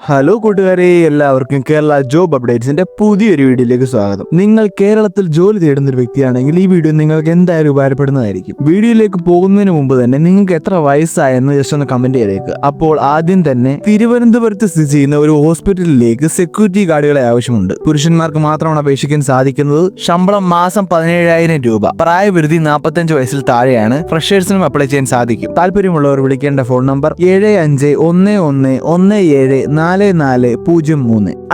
Hello കൂട്ടുകാരെ, എല്ലാവർക്കും Kerala job അപ്ഡേറ്റ്സിന്റെ പുതിയൊരു വീഡിയോയിലേക്ക് സ്വാഗതം. നിങ്ങൾ കേരളത്തിൽ ജോലി തേടുന്ന ഒരു വ്യക്തിയാണെങ്കിൽ ഈ വീഡിയോ നിങ്ങൾക്ക് എന്തായാലും ഉപകാരപ്പെടുന്നതായിരിക്കും. വീഡിയോയിലേക്ക് പോകുന്നതിന് മുമ്പ് തന്നെ നിങ്ങൾക്ക് എത്ര വയസ്സായെന്ന് ജസ്റ്റ് ഒന്ന് കമന്റ് ചെയ്തേക്ക്. അപ്പോൾ ആദ്യം തന്നെ തിരുവനന്തപുരത്ത് സ്ഥിതി ചെയ്യുന്ന ഒരു ഹോസ്പിറ്റലിലേക്ക് സെക്യൂരിറ്റി ഗാർഡുകളെ ആവശ്യമുണ്ട്. പുരുഷന്മാർക്ക് മാത്രമാണ് അപേക്ഷിക്കാൻ സാധിക്കുന്നത്. ശമ്പളം മാസം 17,000 രൂപ. പ്രായപരിധി 45 വയസ്സിൽ താഴെയാണ്. ഫ്രഷേഴ്സിനും അപ്ലൈ ചെയ്യാൻ സാധിക്കും. താല്പര്യമുള്ളവർ വിളിക്കേണ്ട ഫോൺ നമ്പർ 7511174403.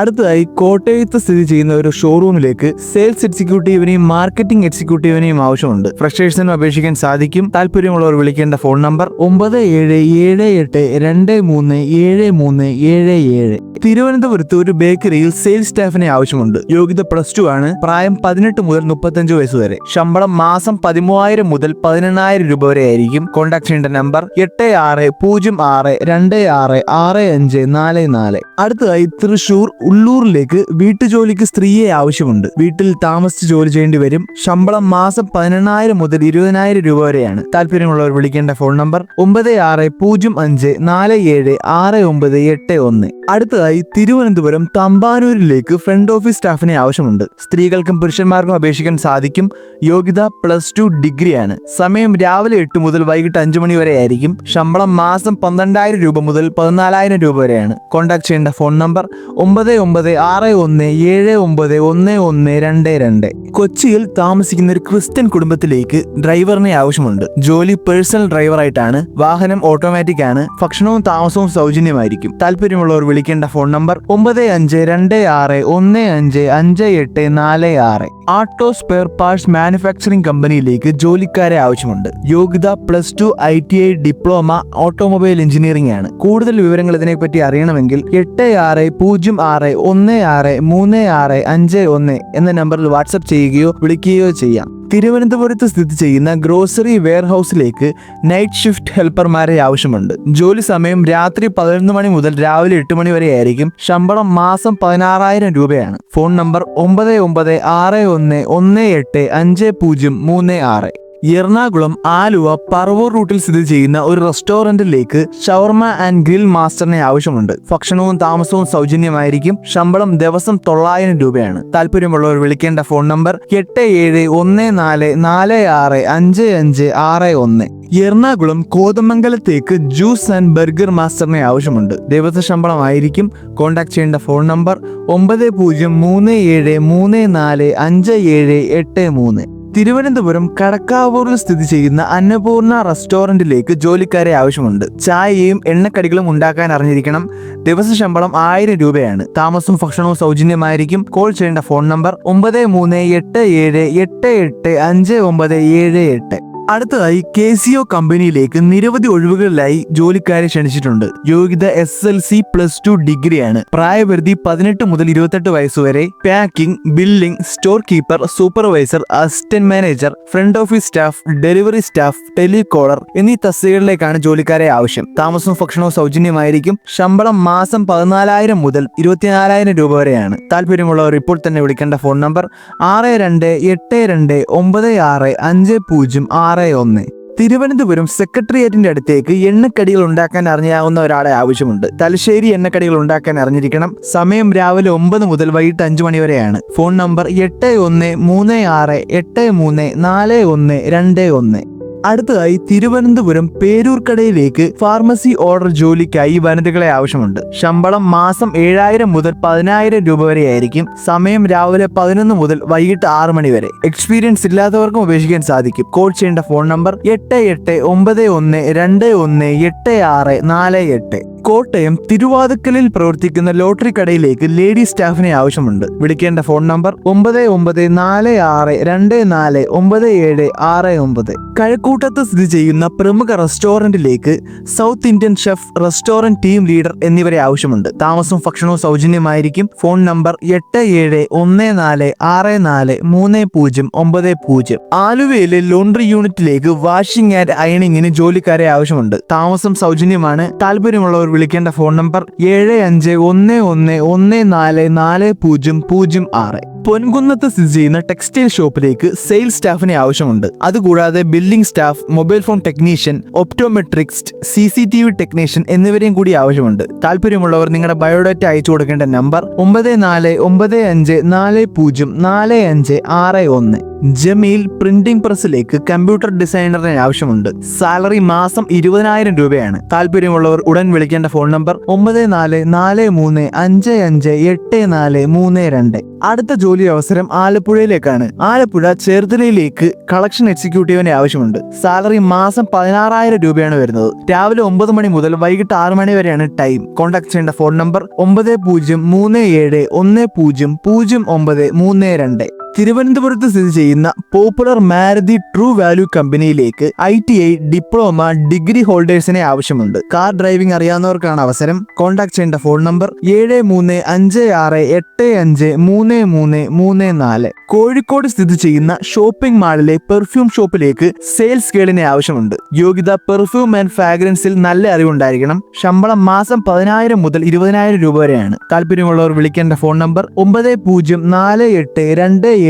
അടുത്തതായി കോട്ടയത്ത് സ്ഥിതി ചെയ്യുന്ന ഒരു ഷോറൂമിലേക്ക് സെയിൽസ് എക്സിക്യൂട്ടീവിനെയും മാർക്കറ്റിംഗ് എക്സിക്യൂട്ടീവിനെയും ആവശ്യമുണ്ട്. ഫ്രഷേഴ്സിനും അപേക്ഷിക്കാൻ സാധിക്കും. താല്പര്യമുള്ളവർ വിളിക്കേണ്ട ഫോൺ നമ്പർ 9778237377. തിരുവനന്തപുരത്ത് ഒരു ബേക്കറിയിൽ സെയിൽസ് സ്റ്റാഫിനെ ആവശ്യമുണ്ട്. യോഗ്യത +2 ആണ്. പ്രായം 18 മുതൽ 35 വയസ്സ് വരെ. ശമ്പളം മാസം 13,000 മുതൽ 18,000 രൂപ വരെ ആയിരിക്കും. കോൺടാക്ട് ചെയ്യേണ്ട നമ്പർ 8606266544. അടുത്തതായി തൃശൂർ ഉള്ളൂരിലേക്ക് വീട്ടുജോലിക്ക് സ്ത്രീയെ ആവശ്യമുണ്ട്. വീട്ടിൽ താമസിച്ച് ജോലി ചെയ്യേണ്ടി വരും. ശമ്പളം മാസം 18,000 മുതൽ 20,000 രൂപ വരെയാണ്. താല്പര്യമുള്ളവർ വിളിക്കേണ്ട ഫോൺ നമ്പർ 9605476981. അടുത്തതായി തിരുവനന്തപുരം തമ്പാനൂരിലേക്ക് ഫ്രണ്ട് ഓഫീസ് സ്റ്റാഫിനെ ആവശ്യമുണ്ട്. സ്ത്രീകൾക്കും പുരുഷന്മാർക്കും അപേക്ഷിക്കാൻ സാധിക്കും. യോഗ്യത +2 ഡിഗ്രിയാണ്. സമയം രാവിലെ 8 മുതൽ വൈകിട്ട് 5 മണി വരെ ആയിരിക്കും. ശമ്പളം മാസം 12,000 രൂപ മുതൽ 14,000 രൂപ വരെയാണ്. കോൺടാക്ട് ചെയ്യേണ്ട ഫോൺ നമ്പർ 9961791122. കൊച്ചിയിൽ താമസിക്കുന്ന ഒരു ക്രിസ്ത്യൻ കുടുംബത്തിലേക്ക് ഡ്രൈവറിനെ ആവശ്യമുണ്ട്. ജോലി പേഴ്സണൽ ഡ്രൈവറായിട്ടാണ്. വാഹനം ഓട്ടോമാറ്റിക് ആണ്. ഭക്ഷണവും താമസവും സൗജന്യമായിരിക്കും. താല്പര്യമുള്ളവർ വിളിക്കേണ്ട ഫോൺ നമ്പർ 9526155846. ആട്ടോ സ്പെയർ പാർട്സ് മാനുഫാക്ചറിംഗ് കമ്പനിയിലേക്ക് ജോലിക്കാരെ ആവശ്യമുണ്ട്. യോഗ്യത +2 ITI ഡിപ്ലോമ ഓട്ടോമൊബൈൽ എഞ്ചിനീയറിംഗ് ആണ്. കൂടുതൽ വിവരങ്ങൾ ഇതിനെപ്പറ്റി അറിയണമെങ്കിൽ 8606163651 എന്ന നമ്പറിൽ വാട്സ്ആപ്പ് ചെയ്യുകയോ വിളിക്കുകയോ ചെയ്യാം. തിരുവനന്തപുരത്ത് സ്ഥിതി ചെയ്യുന്ന ഗ്രോസറി വെയർഹൌസിലേക്ക് നൈറ്റ് ഷിഫ്റ്റ് ഹെൽപ്പർമാരെ ആവശ്യമുണ്ട്. ജോലി സമയം രാത്രി 11 മണി മുതൽ രാവിലെ 8 മണി വരെ ആയിരിക്കും. ശമ്പളം മാസം 16,000 രൂപയാണ്. Phone number 9961185036. എറണാകുളം ആലുവ പറവൂർ റൂട്ടിൽ സ്ഥിതി ചെയ്യുന്ന ഒരു റെസ്റ്റോറന്റിലേക്ക് ഷവർമ ആൻഡ് ഗ്രിൽ മാസ്റ്ററിനെ ആവശ്യമുണ്ട്. ഭക്ഷണവും താമസവും സൗജന്യമായിരിക്കും. ശമ്പളം ദിവസം 9,000 രൂപയാണ്. താല്പര്യമുള്ളവർ വിളിക്കേണ്ട ഫോൺ നമ്പർ 8714465561. എറണാകുളം കോതമംഗലത്തേക്ക് ജ്യൂസ് ആൻഡ് ബർഗർ മാസ്റ്ററിനെ ആവശ്യമുണ്ട്. ദിവസ ശമ്പളമായിരിക്കും. കോൺടാക്ട് ചെയ്യേണ്ട ഫോൺ നമ്പർ 9037345783. തിരുവനന്തപുരം കടക്കാവൂരിൽ സ്ഥിതി ചെയ്യുന്ന അന്നപൂർണ റെസ്റ്റോറന്റിലേക്ക് ജോലിക്കാരെ ആവശ്യമുണ്ട്. ചായയും എണ്ണക്കടികളും ഉണ്ടാക്കാൻ അറിഞ്ഞിരിക്കണം. ദിവസ ശമ്പളം 1000 രൂപയാണ്. താമസവും ഭക്ഷണവും സൗജന്യമായിരിക്കും. കോൾ ചെയ്യേണ്ട ഫോൺ നമ്പർ 9387885978. അടുത്തതായി KCO കമ്പനിയിലേക്ക് നിരവധി ഒഴിവുകളിലായി ജോലിക്കാരെ ക്ഷണിച്ചിട്ടുണ്ട്. യോഗ്യത SSLC +2 ഡിഗ്രിയാണ്. പ്രായപരിധി 18 മുതൽ 28 വയസ്സ് വരെ. Packing, billing, store keeper, supervisor, assistant manager, front office staff, delivery staff, telecaller എന്നീ തസ്തികകളിലേക്കാണ് ജോലിക്കാരെ ആവശ്യം. താമസവും ഭക്ഷണവും സൗജന്യമായിരിക്കും. ശമ്പളം മാസം 14,000 മുതൽ 24,000 രൂപ വരെയാണ്. താല്പര്യമുള്ളവർ ഇപ്പോൾ തന്നെ വിളിക്കേണ്ട ഫോൺ നമ്പർ 6282965061. തിരുവനന്തപുരം സെക്രട്ടേറിയറ്റിന്റെ അടുത്തേക്ക് എണ്ണക്കടികൾ ഉണ്ടാക്കാൻ അറിയാവുന്ന ഒരാളെ ആവശ്യമുണ്ട്. തലശ്ശേരി എണ്ണക്കടികൾ ഉണ്ടാക്കാൻ അറിഞ്ഞിരിക്കണം. സമയം രാവിലെ 9 മുതൽ വൈകിട്ട് 5 മണി വരെയാണ്. Phone number 8136834121. അടുത്തതായി തിരുവനന്തപുരം പേരൂർക്കടയിലേക്ക് ഫാർമസി ഓർഡർ ജോലിക്കായി വനിതകളെ ആവശ്യമുണ്ട്. ശമ്പളം മാസം 7,000 മുതൽ 10,000 രൂപ വരെ ആയിരിക്കും. സമയം രാവിലെ 11 മുതൽ വൈകിട്ട് 6 മണി വരെ. എക്സ്പീരിയൻസ് ഇല്ലാത്തവർക്കും അപേക്ഷിക്കാൻ സാധിക്കും. കോൾ ചെയ്യേണ്ട ഫോൺ നമ്പർ 8891218648. കോട്ടയം തിരുവാതുക്കലിൽ പ്രവർത്തിക്കുന്ന ലോട്ടറി കടയിലേക്ക് ലേഡി സ്റ്റാഫിനെ ആവശ്യമുണ്ട്. വിളിക്കേണ്ട ഫോൺ നമ്പർ 9946249769. കഴക്കൂട്ടത്ത് സ്ഥിതി ചെയ്യുന്ന പ്രമുഖ റെസ്റ്റോറന്റിലേക്ക് south Indian chef, restaurant team leader എന്നിവരെ ആവശ്യമുണ്ട്. താമസവും ഭക്ഷണവും സൗജന്യമായിരിക്കും. Phone number 8714643090. ആലുവയിലെ ലോണ്ടറി യൂണിറ്റിലേക്ക് വാഷിംഗ് ആൻഡ് അയണിങ്ങിന് ജോലിക്കാരെ ആവശ്യമുണ്ട്. താമസം സൗജന്യമാണ്. താല്പര്യമുള്ളവർ വിളിക്കേണ്ട ഫോൺ നമ്പർ 7511144006. പൊൻകുന്നത്ത് സ്ഥിതി ചെയ്യുന്ന ടെക്സ്റ്റൈൽ ഷോപ്പിലേക്ക് സെയിൽസ് സ്റ്റാഫിനെ ആവശ്യമുണ്ട്. അതുകൂടാതെ billing staff, mobile phone technician, optometrist, CCTV technician എന്നിവരെയും കൂടി ആവശ്യമുണ്ട്. താല്പര്യമുള്ളവർ നിങ്ങളുടെ ബയോഡാറ്റ അയച്ചു കൊടുക്കേണ്ട നമ്പർ 9495404561. ജമീൽ പ്രിന്റിംഗ് പ്രസ്സിലേക്ക് കമ്പ്യൂട്ടർ ഡിസൈനറിനെ ആവശ്യമുണ്ട്. സാലറി മാസം 20,000 രൂപയാണ്. താല്പര്യമുള്ളവർ ഉടൻ വിളിക്കേണ്ട ഫോൺ നമ്പർ 9443584332. അടുത്ത ജോലി അവസരം ആലപ്പുഴയിലേക്കാണ്. ആലപ്പുഴ ചേർത്തലയിലേക്ക് കളക്ഷൻ എക്സിക്യൂട്ടീവിനെ ആവശ്യമുണ്ട്. സാലറി മാസം 16,000 രൂപയാണ് വരുന്നത്. രാവിലെ 9 മണി മുതൽ വൈകിട്ട് 6 മണി വരെയാണ് ടൈം. കോൺടാക്ട് ചെയ്യേണ്ട ഫോൺ നമ്പർ 9037100932. തിരുവനന്തപുരത്ത് സ്ഥിതി ചെയ്യുന്ന പോപ്പുലർ മാരുതി ട്രൂ വാല്യൂ കമ്പനിയിലേക്ക് ITI ഡിപ്ലോമ ഡിഗ്രി ഹോൾഡേഴ്സിനെ ആവശ്യമുണ്ട്. കാർ ഡ്രൈവിംഗ് അറിയാവുന്നവർക്കാണ് അവസരം. കോൺടാക്ട് ചെയ്യേണ്ട ഫോൺ നമ്പർ 7356853334. കോഴിക്കോട് സ്ഥിതി ചെയ്യുന്ന ഷോപ്പിംഗ് മാളിലെ പെർഫ്യൂം ഷോപ്പിലേക്ക് സെയിൽസ് ഗേളിനെ ആവശ്യമുണ്ട്. യോഗ്യത പെർഫ്യൂം ആൻഡ് ഫ്രാഗ്രൻസിൽ നല്ല അറിവുണ്ടായിരിക്കണം. ശമ്പളം മാസം 10,000 മുതൽ 20,000 രൂപ വരെയാണ്. താല്പര്യമുള്ളവർ വിളിക്കേണ്ട ഫോൺ നമ്പർ 9048273867.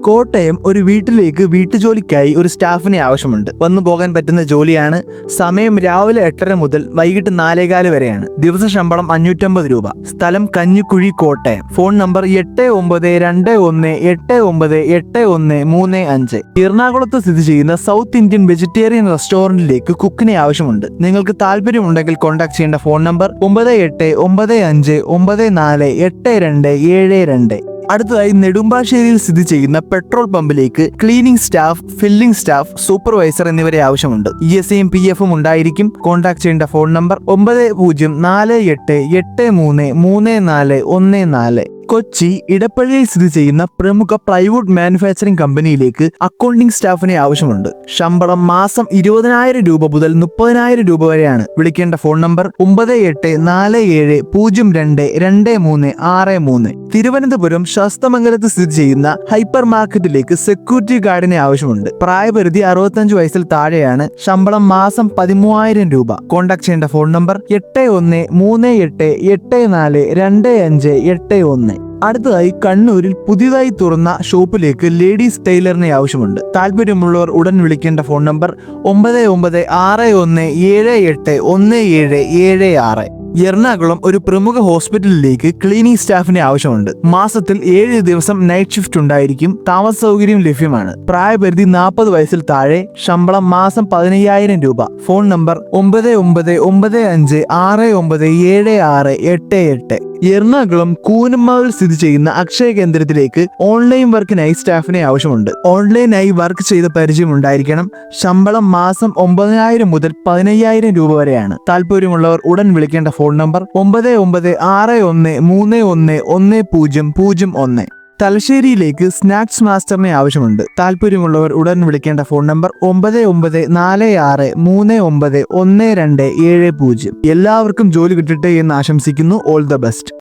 കോട്ടയം ഒരു വീട്ടിലേക്ക് വീട്ടുജോലിക്കായി ഒരു സ്റ്റാഫിനെ ആവശ്യമുണ്ട്. വന്നു പോകാൻ പറ്റുന്ന ജോലിയാണ്. സമയം രാവിലെ 8:30 മുതൽ വൈകിട്ട് 4:15 വരെയാണ്. ദിവസ ശമ്പളം 550 രൂപ. സ്ഥലം കഞ്ഞിക്കുഴി, കോട്ടയം. Phone number 8921898135. എറണാകുളത്ത് സ്ഥിതി ചെയ്യുന്ന സൗത്ത് ഇന്ത്യൻ വെജിറ്റേറിയൻ റെസ്റ്റോറന്റിലേക്ക് കുക്കിനെ ആവശ്യമുണ്ട്. നിങ്ങൾക്ക് താല്പര്യമുണ്ടെങ്കിൽ കോൺടാക്ട് ചെയ്യേണ്ട ഫോൺ നമ്പർ 9895948272. അടുത്തതായി നെടുമ്പാശ്ശേരിയിൽ സ്ഥിതി ചെയ്യുന്ന പെട്രോൾ പമ്പിലേക്ക് cleaning staff, filling staff, supervisor എന്നിവരെ ആവശ്യമുണ്ട്. ESIയും PFും ഉണ്ടായിരിക്കും. കോൺടാക്ട് ചെയ്യേണ്ട ഫോൺ നമ്പർ 9048833414. കൊച്ചി ഇടപ്പള്ളിയിൽ സ്ഥിതി ചെയ്യുന്ന പ്രമുഖ പ്ലൈവുഡ് മാനുഫാക്ചറിംഗ് കമ്പനിയിലേക്ക് അക്കൗണ്ടിംഗ് സ്റ്റാഫിനെ ആവശ്യമുണ്ട്. ശമ്പളം മാസം 20,000 രൂപ മുതൽ 30,000 രൂപ വരെയാണ്. വിളിക്കേണ്ട ഫോൺ നമ്പർ 9847022363. തിരുവനന്തപുരം ശാസ്തമംഗലത്ത് സ്ഥിതി ചെയ്യുന്ന ഹൈപ്പർ മാർക്കറ്റിലേക്ക് സെക്യൂരിറ്റി ഗാർഡിനെ ആവശ്യമുണ്ട്. പ്രായപരിധി 65 വയസ്സിൽ താഴെയാണ്. ശമ്പളം മാസം 13,000 രൂപ. കോൺടാക്ട് ചെയ്യേണ്ട ഫോൺ നമ്പർ 8138842581. അടുത്തതായി കണ്ണൂരിൽ പുതിയതായി തുറന്ന ഷോപ്പിലേക്ക് ലേഡീസ് ടൈലറിനെ ആവശ്യമുണ്ട്. താല്പര്യമുള്ളവർ ഉടൻ വിളിക്കേണ്ട ഫോൺ നമ്പർ 9961781776. എറണാകുളം ഒരു പ്രമുഖ ഹോസ്പിറ്റലിലേക്ക് ക്ലീനിംഗ് സ്റ്റാഫിനെ ആവശ്യമുണ്ട്. മാസത്തിൽ 7 ദിവസം നൈറ്റ് ഷിഫ്റ്റ് ഉണ്ടായിരിക്കും. താമസ സൗകര്യം ലഭ്യമാണ്. പ്രായപരിധി 40 വയസ്സിൽ താഴെ. ശമ്പളം മാസം 15,000 രൂപ. Phone number 9995697688. എറണാകുളം കൂനമ്മാവിൽ സ്ഥിതി ചെയ്യുന്ന അക്ഷയ കേന്ദ്രത്തിലേക്ക് ഓൺലൈൻ വർക്കിനായി സ്റ്റാഫിനെ ആവശ്യമുണ്ട്. ഓൺലൈനായി വർക്ക് ചെയ്ത പരിചയം ഉണ്ടായിരിക്കണം. ശമ്പളം മാസം 9,000 മുതൽ 15,000 രൂപ വരെയാണ്. താല്പര്യമുള്ളവർ ഉടൻ വിളിക്കേണ്ട ഫോൺ നമ്പർ 9961311001. തലശ്ശേരിയിലേക്ക് സ്നാക്സ് മാസ്റ്ററിനെ ആവശ്യമുണ്ട്. താല്പര്യമുള്ളവർ ഉടൻ വിളിക്കേണ്ട ഫോൺ നമ്പർ 9946391270. എല്ലാവർക്കും ജോലി കിട്ടട്ടെ എന്ന് ആശംസിക്കുന്നു. All the best.